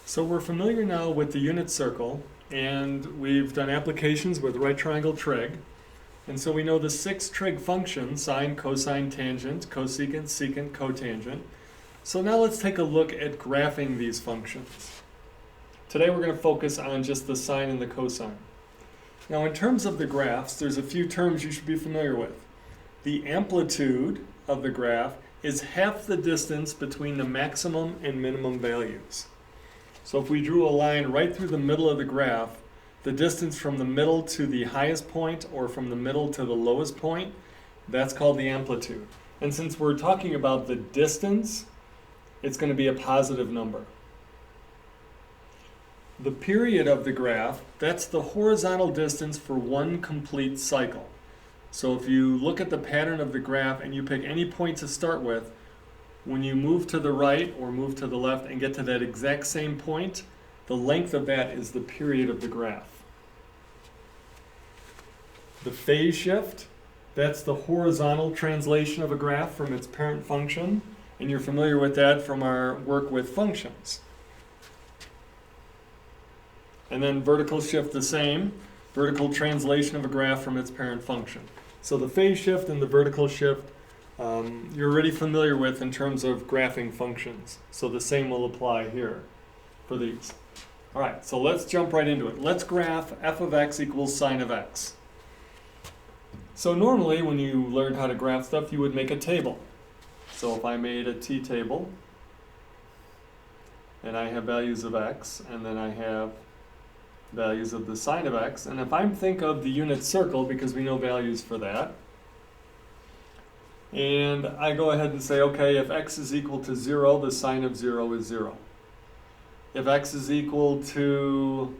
So we're familiar now with the unit circle, and we've done applications with right triangle trig. And so we know the 6 trig functions: sine, cosine, tangent, cosecant, secant, cotangent. So now let's take a look at graphing these functions. Today we're going to focus on just the sine and the cosine. Now in terms of the graphs, there's a few terms you should be familiar with. The amplitude of the graph is half the distance between the maximum and minimum values. So if we drew a line right through the middle of the graph, the distance from the middle to the highest point or from the middle to the lowest point, that's called the amplitude. And since we're talking about the distance, it's going to be a positive number. The period of the graph, that's the horizontal distance for one complete cycle. So if you look at the pattern of the graph and you pick any point to start with, when you move to the right or move to the left and get to that exact same point, the length of that is the period of the graph. The phase shift, that's the horizontal translation of a graph from its parent function, and you're familiar with that from our work with functions. And then vertical shift, the same, vertical translation of a graph from its parent function. So the phase shift and the vertical shift, you're already familiar with in terms of graphing functions. So the same will apply here for these. All right, so let's jump right into it. Let's graph f of x equals sine of x. So normally when you learned how to graph stuff, you would make a table. So if I made a t-table, and I have values of x, and then I have values of the sine of x, and if I think of the unit circle, because we know values for that, and I go ahead and say, okay, if x is equal to 0, the sine of 0 is 0. If x is equal to,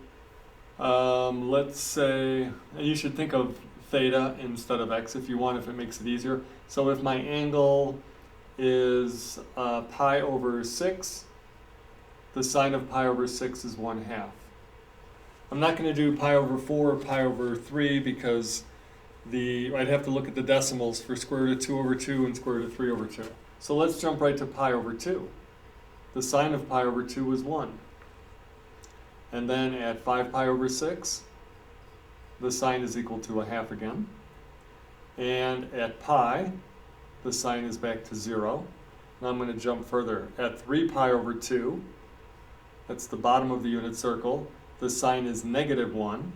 let's say, you should think of theta instead of x if you want, if it makes it easier. So if my angle is pi over 6, the sine of pi over 6 is 1/2. I'm not going to do pi over 4 or pi over 3 because I'd have to look at the decimals for square root of 2 over 2 and square root of 3 over 2. So let's jump right to pi over 2. The sine of pi over 2 is 1. And then at 5 pi over 6, the sine is equal to 1/2 again. And at pi, the sine is back to 0. Now I'm going to jump further. At 3 pi over 2, that's the bottom of the unit circle, the sine is -1.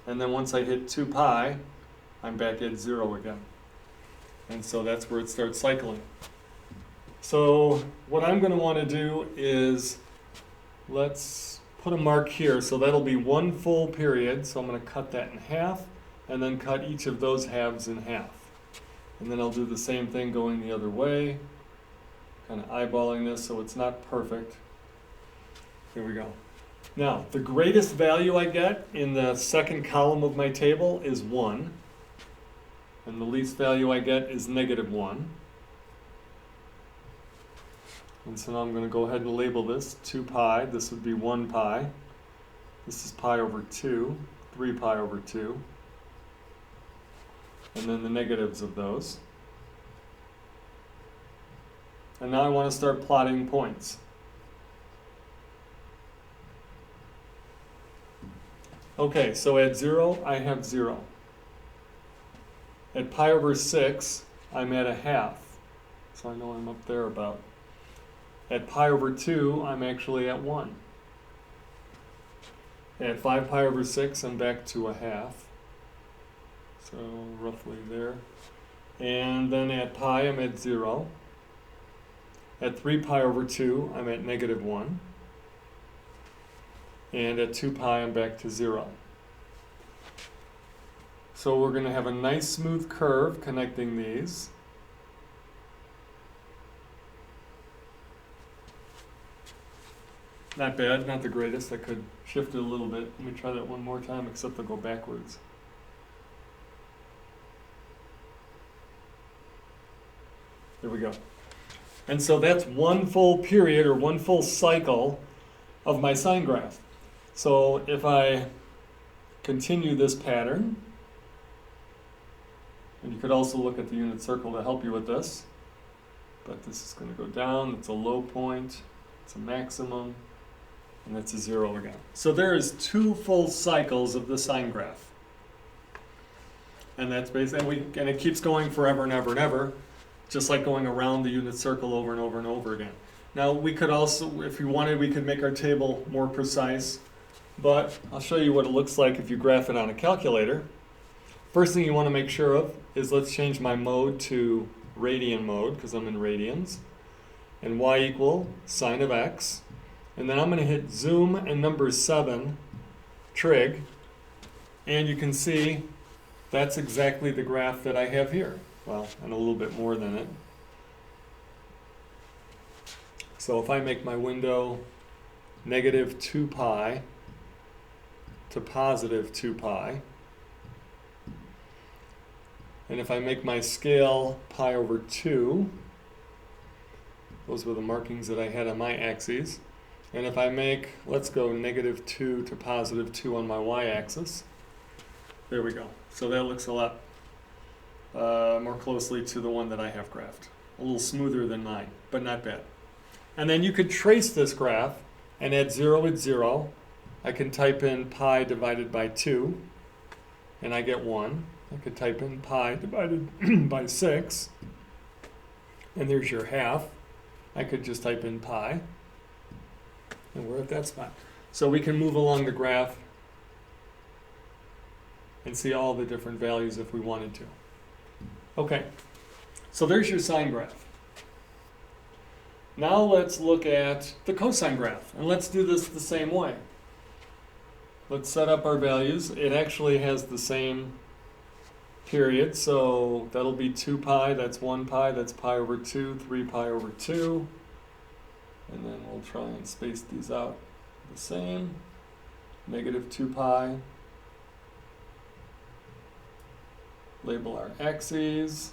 And then once I hit 2 pi, I'm back at 0 again. And so that's where it starts cycling. So what I'm going to want to do is, let's put a mark here. So that'll be one full period. So I'm going to cut that in half and then cut each of those halves in half. And then I'll do the same thing going the other way, kind of eyeballing this so it's not perfect. Here we go. Now, the greatest value I get in the second column of my table is 1. And the least value I get is -1. And so now I'm going to go ahead and label this 2 pi. This would be 1 pi. This is pi over 2, 3 pi over 2. And then the negatives of those. And now I want to start plotting points. Okay, so at 0, I have 0. At pi over 6, I'm at 1/2. So I know I'm up there about. At pi over 2, I'm actually at 1. At 5 pi over 6, I'm back to 1/2. So roughly there. And then at pi, I'm at 0. At 3 pi over 2, I'm at -1. And at 2 pi, I'm back to 0. So we're going to have a nice smooth curve connecting these. Not bad, not the greatest. I could shift it a little bit. Let me try that one more time, except I'll go backwards. There we go. And so that's one full period or one full cycle of my sine graph. So if I continue this pattern, and you could also look at the unit circle to help you with this, but this is going to go down. It's a low point, it's a maximum, and that's a 0 again. So there is 2 full cycles of the sine graph. And that's basically, and it keeps going forever and ever and ever, just like going around the unit circle over and over and over again. Now we could also, if we wanted, we could make our table more precise, but I'll show you what it looks like if you graph it on a calculator. First thing you want to make sure of is, let's change my mode to radian mode, because I'm in radians, and y equal sine of x, and then I'm going to hit zoom and number 7, trig, and you can see that's exactly the graph that I have here. Well, and a little bit more than it. So if I make my window negative 2 pi to positive 2 pi, and if I make my scale pi over 2, those were the markings that I had on my axes, and if I make, let's go negative 2 to positive 2 on my y-axis, there we go. So that looks a lot more closely to the one that I have graphed. A little smoother than mine, but not bad. And then you could trace this graph, and at 0 it's 0. I can type in pi divided by 2, and I get 1. I could type in pi divided by 6, and there's your half. I could just type in pi, and we're at that spot. So we can move along the graph and see all the different values if we wanted to. Okay, so there's your sine graph. Now let's look at the cosine graph, and let's do this the same way. Let's set up our values. It actually has the same period, so that'll be 2 pi, that's 1 pi, that's pi over 2, 3 pi over 2, and then we'll try and space these out the same. Negative 2 pi. Label our axes.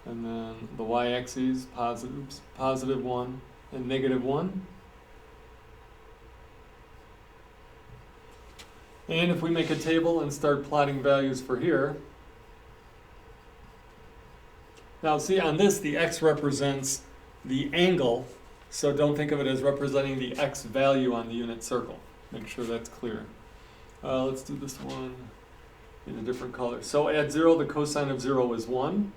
And then the y-axis, positive 1 and negative 1. And if we make a table and start plotting values for here, now see on this, the x represents the angle, so don't think of it as representing the x value on the unit circle. Make sure that's clear. Let's do this one in a different color. So at 0, the cosine of 0 is 1.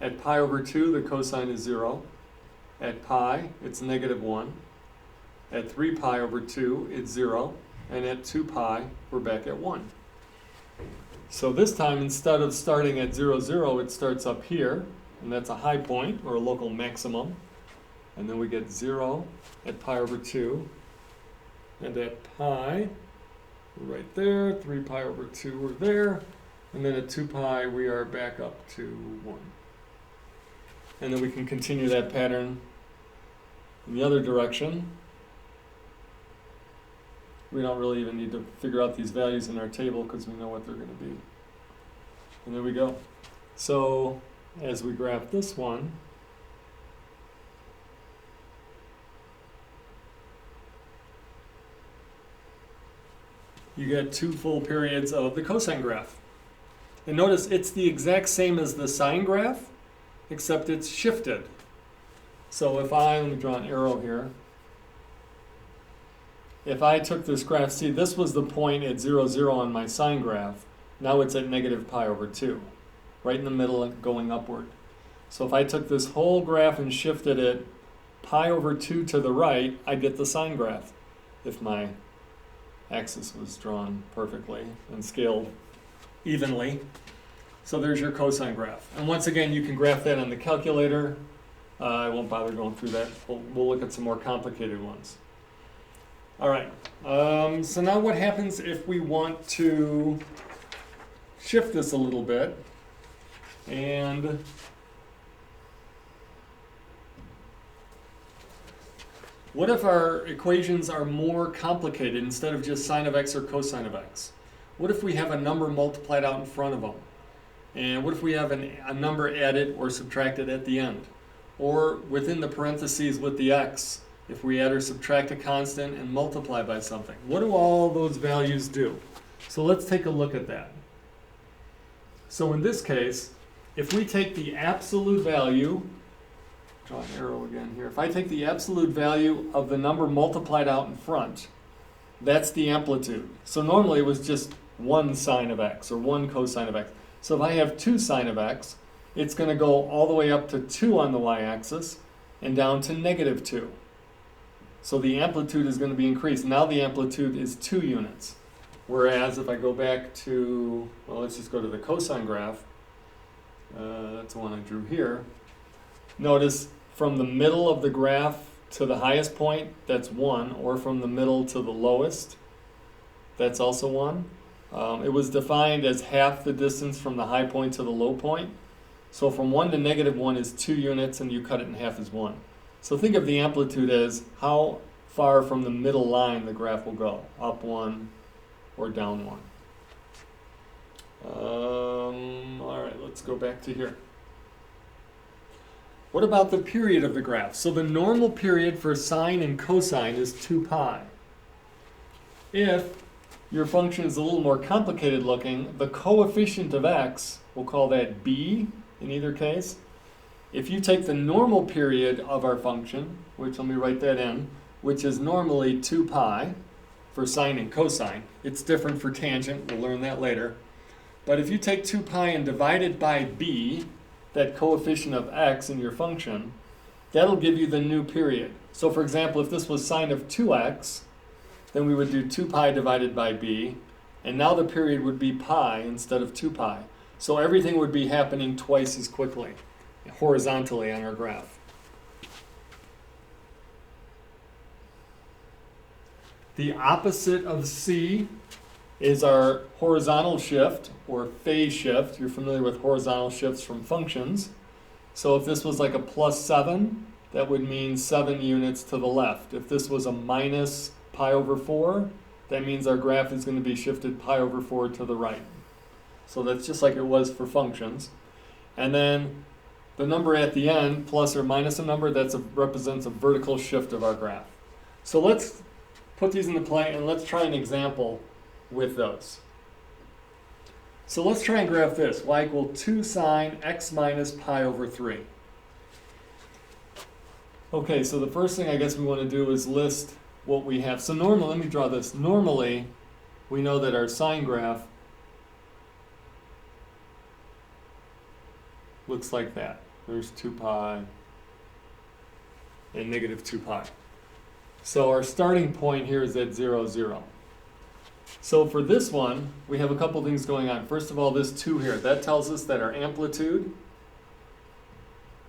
At pi over 2, the cosine is 0. At pi, it's negative 1. At 3 pi over 2, it's 0. And at 2 pi, we're back at 1. So this time, instead of starting at 0, 0, it starts up here, and that's a high point, or a local maximum. And then we get 0 at pi over 2. And at pi, we're right there. 3 pi over 2, we're there. And then at 2 pi, we are back up to 1. And then we can continue that pattern in the other direction. We don't really even need to figure out these values in our table because we know what they're going to be. And there we go. So as we graph this one, you get 2 full periods of the cosine graph. And notice it's the exact same as the sine graph, except it's shifted. So if let me draw an arrow here. If I took this graph, see this was the point at 0, 0 on my sine graph. Now it's at negative pi over 2, right in the middle and going upward. So if I took this whole graph and shifted it pi over 2 to the right, I'd get the sine graph if my axis was drawn perfectly and scaled evenly. So there's your cosine graph. And once again, you can graph that on the calculator. I won't bother going through that. We'll look at some more complicated ones. All right, so now what happens if we want to shift this a little bit and what if our equations are more complicated instead of just sine of x or cosine of x? What if we have a number multiplied out in front of them? And what if we have a number added or subtracted at the end? Or within the parentheses with the x, if we add or subtract a constant and multiply by something. What do all those values do? So let's take a look at that. So in this case, if we take the absolute value, draw an arrow again here. If I take the absolute value of the number multiplied out in front, that's the amplitude. So normally it was just 1 sine of x or 1 cosine of x. So if I have 2 sine of x, it's going to go all the way up to 2 on the y-axis and down to -2. So the amplitude is going to be increased. Now the amplitude is 2 units. Whereas if I go back to, well, let's just go to the cosine graph. That's the one I drew here. Notice from the middle of the graph to the highest point, that's 1, or from the middle to the lowest, that's also 1. It was defined as half the distance from the high point to the low point. So from 1 to -1 is 2 units, and you cut it in half as 1. So think of the amplitude as how far from the middle line the graph will go, up 1 or down 1. All right, let's go back to here. What about the period of the graph? So the normal period for sine and cosine is 2 pi. If your function is a little more complicated looking, the coefficient of x, we'll call that b in either case. If you take the normal period of our function, which let me write that in, which is normally 2 pi for sine and cosine. It's different for tangent, we'll learn that later. But if you take 2 pi and divide it by b, that coefficient of x in your function, that'll give you the new period. So for example, if this was sine of 2x, then we would do 2 pi divided by b, and now the period would be pi instead of 2 pi. So everything would be happening twice as quickly, horizontally on our graph. The opposite of c is our horizontal shift, or phase shift. You're familiar with horizontal shifts from functions. So if this was like a +7, that would mean 7 units to the left. If this was a minus pi over 4, that means our graph is going to be shifted pi over 4 to the right. So that's just like it was for functions. And then the number at the end, plus or minus a number, that represents a vertical shift of our graph. So let's put these into play and let's try an example with those. So let's try and graph this. Y equal 2 sine x minus pi over 3. Okay, so the first thing I guess we want to do is list what we have. So normally, let me draw this. Normally, we know that our sine graph looks like that. There's 2 pi and -2 pi. So our starting point here is at 0, 0. So for this one, we have a couple things going on. First of all, this 2 here, that tells us that our amplitude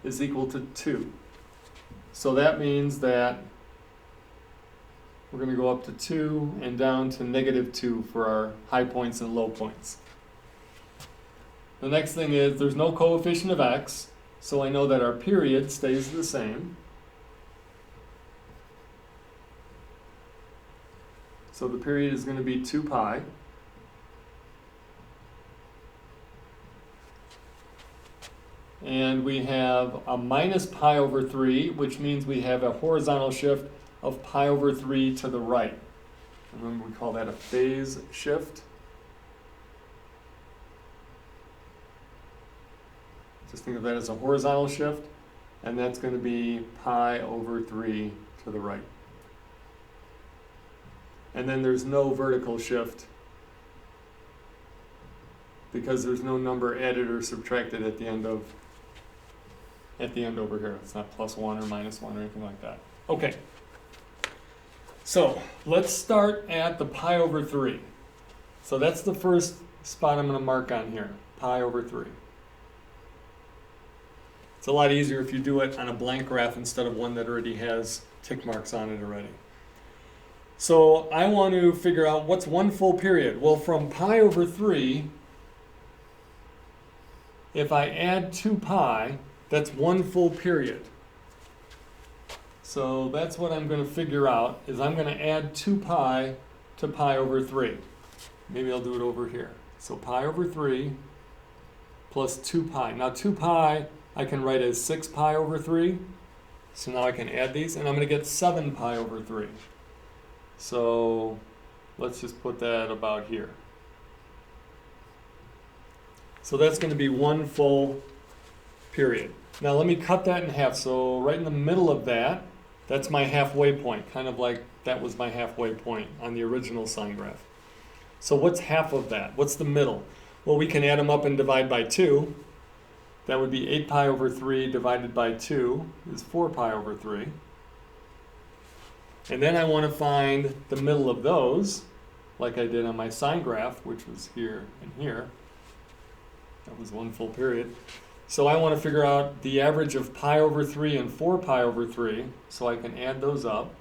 is equal to 2. So that means that we're going to go up to 2 and down to -2 for our high points and low points. The next thing is there's no coefficient of x, so I know that our period stays the same. So the period is going to be 2 pi. And we have a minus pi over 3, which means we have a horizontal shift of pi over 3 to the right. Remember, we call that a phase shift. Just think of that as a horizontal shift, and that's going to be pi over 3 to the right. And then there's no vertical shift because there's no number added or subtracted at the end over here. It's not +1 or -1 or anything like that. Okay. So let's start at the pi over 3. So that's the first spot I'm going to mark on here, pi over 3. It's a lot easier if you do it on a blank graph instead of one that already has tick marks on it already. So I want to figure out what's one full period. Well, from pi over 3, if I add 2 pi, that's one full period. So that's what I'm going to figure out, is I'm going to add 2 pi to pi over 3. Maybe I'll do it over here. So pi over 3 plus 2 pi. Now 2 pi I can write as 6 pi over 3. So now I can add these, and I'm going to get 7 pi over 3. So let's just put that about here. So that's going to be 1 full period. Now let me cut that in half. So right in the middle of that, that's my halfway point, kind of like that was my halfway point on the original sine graph. So what's half of that? What's the middle? Well, we can add them up and divide by 2. That would be 8 pi over 3 divided by 2 is 4 pi over 3. And then I want to find the middle of those, like I did on my sine graph, which was here and here. That was 1 full period. So I want to figure out the average of pi over 3 and 4 pi over 3, so I can add those up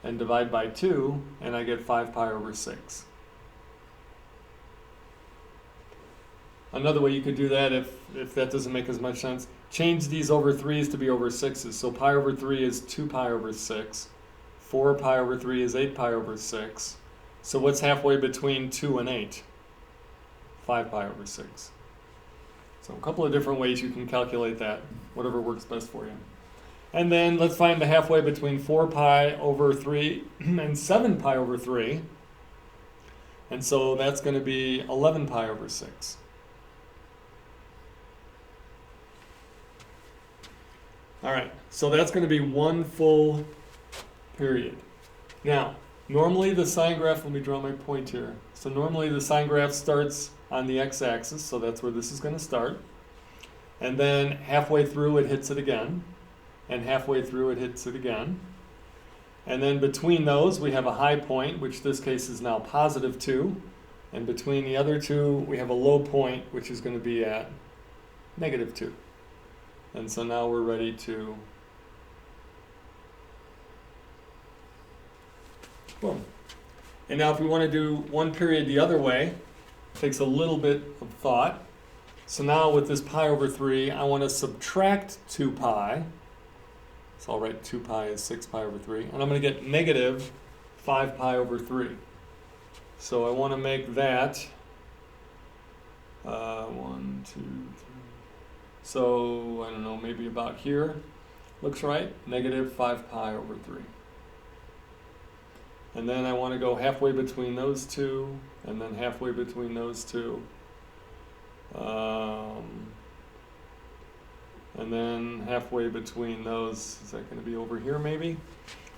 and divide by 2, and I get 5 pi over 6. Another way you could do that, if that doesn't make as much sense, change these over 3's to be over 6's. So pi over 3 is 2 pi over 6. 4 pi over 3 is 8 pi over 6. So what's halfway between 2 and 8? 5 pi over 6. So a couple of different ways you can calculate that, whatever works best for you. And then let's find the halfway between 4 pi over 3 and 7 pi over 3. And so that's going to be 11 pi over 6. All right, so that's going to be 1 full period. Now, normally the sine graph, let me draw my point here. So normally the sine graph starts on the x-axis, so that's where this is going to start. And then halfway through it hits it again, and halfway through it hits it again. And then between those we have a high point, which this case is now positive 2. And between the other two we have a low point, which is going to be at negative 2. And so now we're ready to, boom. And now if we want to do 1 period the other way, it takes a little bit of thought. So now with this pi over 3, I want to subtract 2 pi. So I'll write 2 pi is 6 pi over 3. And I'm going to get negative 5 pi over 3. So I want to make that 1, 2, 3. So, I don't know, maybe about here. Looks right. Negative 5 pi over 3. And then I want to go halfway between those two, and then halfway between those two. And then halfway between those, is that going to be over here maybe?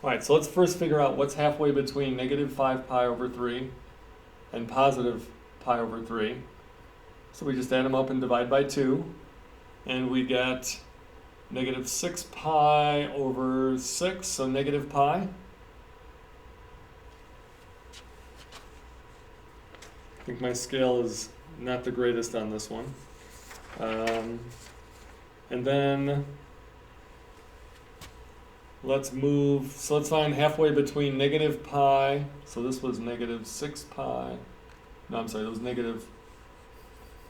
All right, so let's first figure out what's halfway between negative 5 pi over 3 and positive pi over 3. So we just add them up and divide by 2. And we get negative 6 pi over 6, so negative pi. I think my scale is not the greatest on this one. And then let's move, so let's find halfway between negative pi, so this was negative 6 pi. No, I'm sorry, that was negative,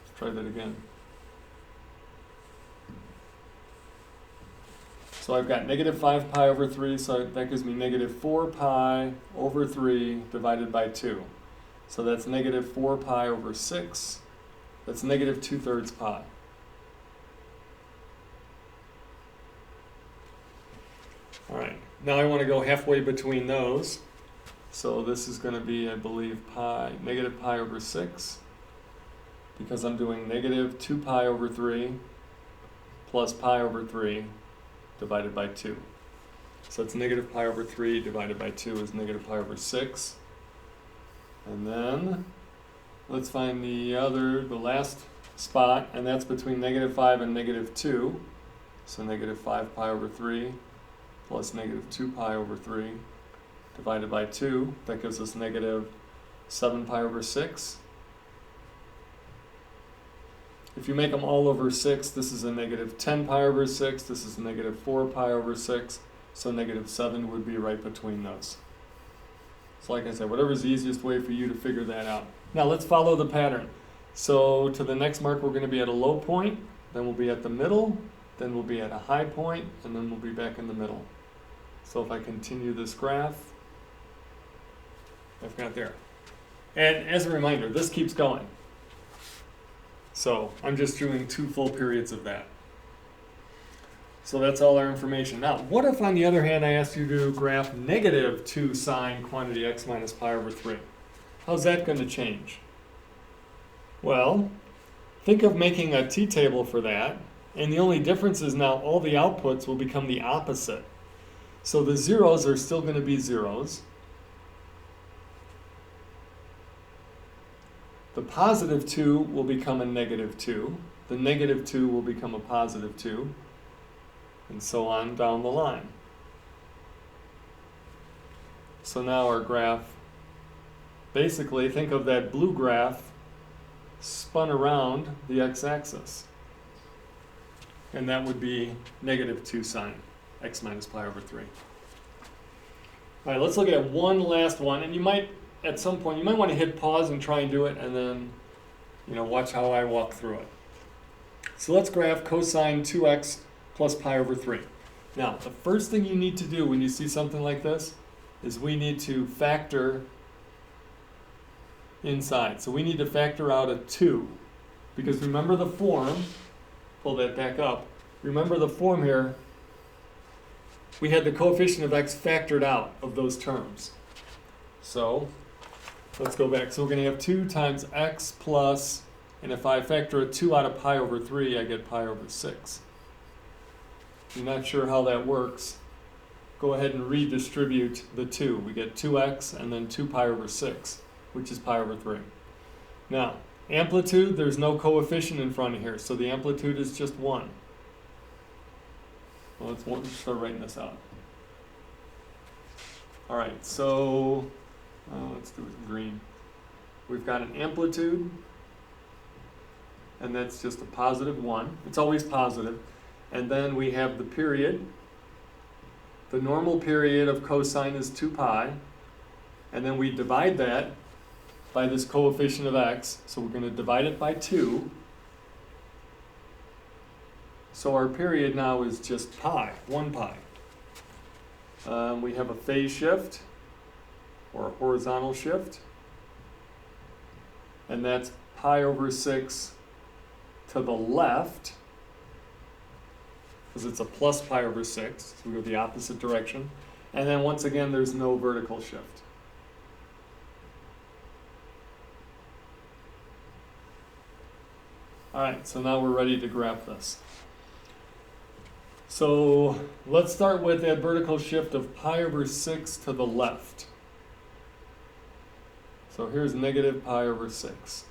let's try that again. So I've got negative 5 pi over 3, so that gives me negative 4 pi over 3 divided by 2. So that's negative 4 pi over 6. That's negative 2/3 pi. All right, now I want to go halfway between those. So this is going to be, I believe, negative pi over 6, because I'm doing negative 2 pi over 3 plus pi over 3 divided by 2. So it's negative pi over 3 divided by 2 is negative pi over 6. And then let's find the last spot, and that's between negative 5 and negative 2. So negative 5 pi over 3 plus negative 2 pi over 3 divided by 2. That gives us negative 7 pi over 6. If you make them all over 6, this is a negative 10 pi over 6, this is a negative 4 pi over 6, so negative 7 would be right between those. So like I said, whatever's the easiest way for you to figure that out. Now let's follow the pattern. So to the next mark, we're going to be at a low point, then we'll be at the middle, then we'll be at a high point, and then we'll be back in the middle. So if I continue this graph, I've got there. And as a reminder, this keeps going. So I'm just doing 2 full periods of that. So that's all our information. Now, what if on the other hand I asked you to graph negative 2 sine quantity x minus pi over 3? How's that going to change? Well, think of making a t-table for that, and the only difference is now all the outputs will become the opposite. So the zeros are still going to be zeros. The positive 2 will become a negative 2. The negative 2 will become a positive 2, and so on down the line. So now our graph, basically think of that blue graph spun around the x-axis. And that would be negative 2 sine x minus pi over 3. All right, let's look at one last one. And you might, at some point, you might want to hit pause and try and do it, and then, watch how I walk through it. So let's graph cosine 2x plus pi over 3. Now, the first thing you need to do when you see something like this is we need to factor inside. So we need to factor out a 2. Because remember the form, pull that back up. Remember the form here, we had the coefficient of x factored out of those terms. So let's go back. So we're going to have 2 times x plus, and if I factor a 2 out of pi over 3, I get pi over 6. If you're not sure how that works, go ahead and redistribute the 2. We get 2x and then 2 pi over 6, which is pi over 3. Now, amplitude, there's no coefficient in front of here, so the amplitude is just 1. Well, let's start writing this out. All right, so let's do it in green. We've got an amplitude, and that's just a positive 1. It's always positive. And then we have the period. The normal period of cosine is 2 pi, and then we divide that by this coefficient of x, so we're going to divide it by 2. So our period now is just pi, 1 pi. We have a phase shift, or a horizontal shift, and that's pi over 6 to the left, because it's a plus pi over 6, so we go the opposite direction. And then once again, there's no vertical shift. All right, so now we're ready to graph this. So let's start with that vertical shift of pi over 6 to the left. So here's negative pi over 6.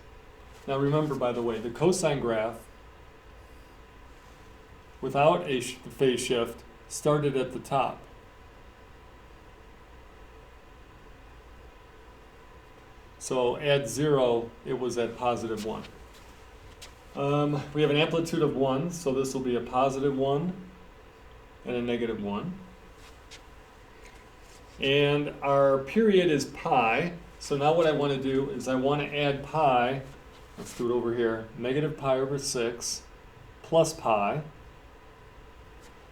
Now remember, by the way, the cosine graph without the phase shift started at the top. So at 0, it was at positive 1. We have an amplitude of 1, so this will be a positive 1 and a negative 1. And our period is pi, so now what I want to do is I want to add pi, let's do it over here, negative pi over 6 plus pi,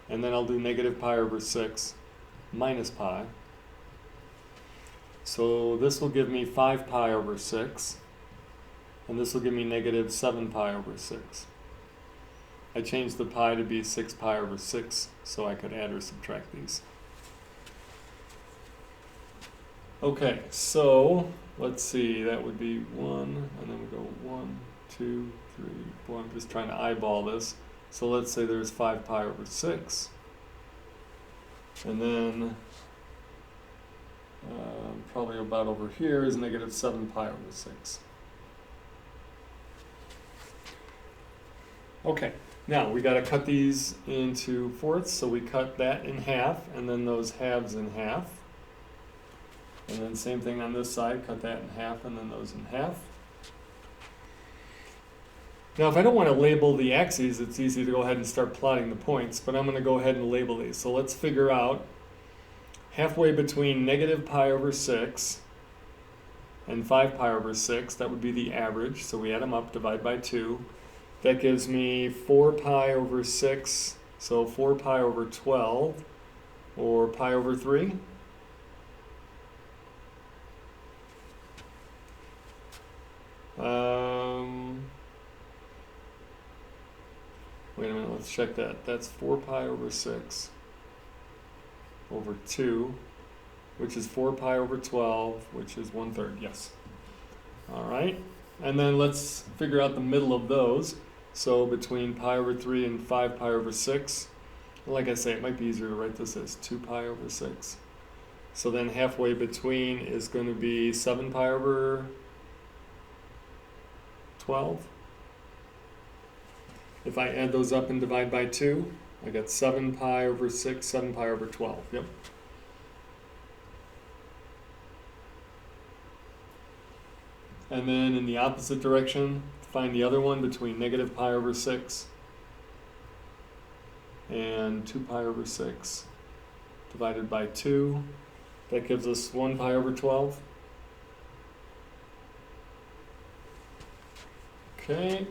and then I'll do negative pi over 6 minus pi. So this will give me 5 pi over 6, and this will give me negative 7 pi over 6. I changed the pi to be 6 pi over 6 so I could add or subtract these. Okay, so let's see, that would be 1, and then we go 1, 2, 3, 4. I'm just trying to eyeball this. So let's say there's 5 pi over 6. And then probably about over here is negative 7 pi over 6. Okay, now we got to cut these into fourths, so we cut that in half, and then those halves in half. And then same thing on this side, cut that in half, and then those in half. Now if I don't want to label the axes, it's easy to go ahead and start plotting the points, but I'm going to go ahead and label these. So let's figure out halfway between negative pi over 6 and 5 pi over 6, that would be the average, so we add them up, divide by 2. That gives me 4 pi over 6, so 4 pi over 12, or pi over 3. Wait a minute, let's check that. That's 4 pi over 6 over 2, which is 4 pi over 12, which is 1/3, yes. All right, And then let's figure out the middle of those. So between pi over 3 and 5 pi over 6. Like I say, it might be easier to write this as 2 pi over 6. So then halfway between is going to be 7 pi over 12. If I add those up and divide by 2, I get 7 pi over 6, 7 pi over 12. Yep. And then in the opposite direction, find the other one between negative pi over 6 and 2 pi over 6 divided by 2. That gives us 1 pi over 12. Okay.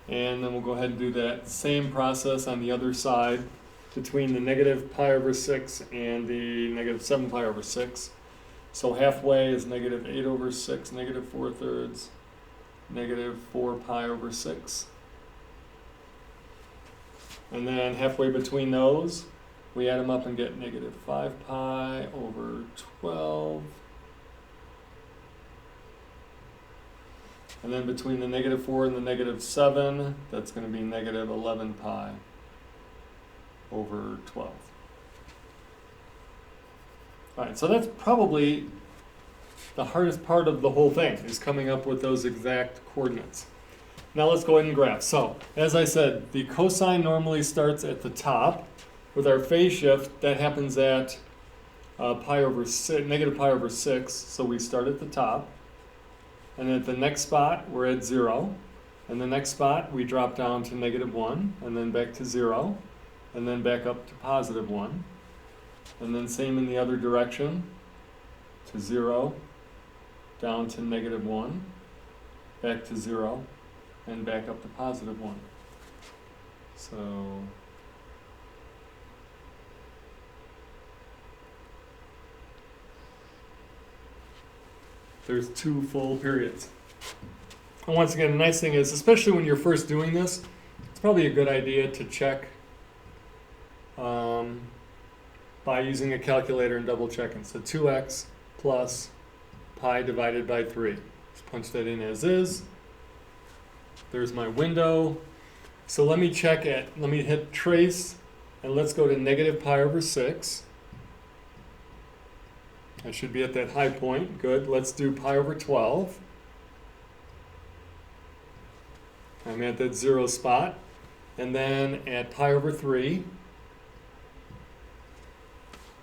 And then we'll go ahead and do that same process on the other side between the negative pi over 6 and the negative 7 pi over 6. So halfway is negative 8 over 6, negative 4/3, negative 4 pi over 6. And then halfway between those, we add them up and get negative 5 pi over 12. And then between the negative 4 and the negative 7, that's going to be negative 11 pi over 12. All right, so that's probably the hardest part of the whole thing, is coming up with those exact coordinates. Now let's go ahead and graph. So, as I said, the cosine normally starts at the top. With our phase shift, that happens at negative pi over 6, so we start at the top. And at the next spot, we're at 0. And the next spot, we drop down to negative 1, and then back to 0, and then back up to positive 1. And then same in the other direction, to 0, down to negative 1, back to 0, and back up to positive 1. So there's 2 full periods. And once again, the nice thing is, especially when you're first doing this, it's probably a good idea to check by using a calculator and double checking. So 2x plus pi divided by 3. Just punch that in as is. There's my window. So let me hit trace, and let's go to negative pi over 6. I should be at that high point. Good. Let's do pi over 12. I'm at that 0 spot. And then at pi over 3,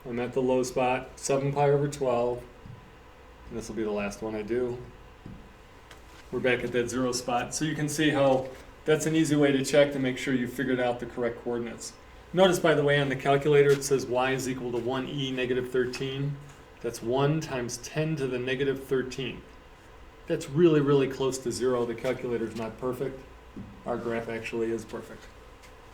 I'm at the low spot, 7 pi over 12. And this will be the last one I do. We're back at that 0 spot. So you can see how that's an easy way to check to make sure you figured out the correct coordinates. Notice, by the way, on the calculator it says y is equal to 1e negative 13. That's 1 times 10 to the negative 13. That's really, really close to 0. The calculator's not perfect. Our graph actually is perfect.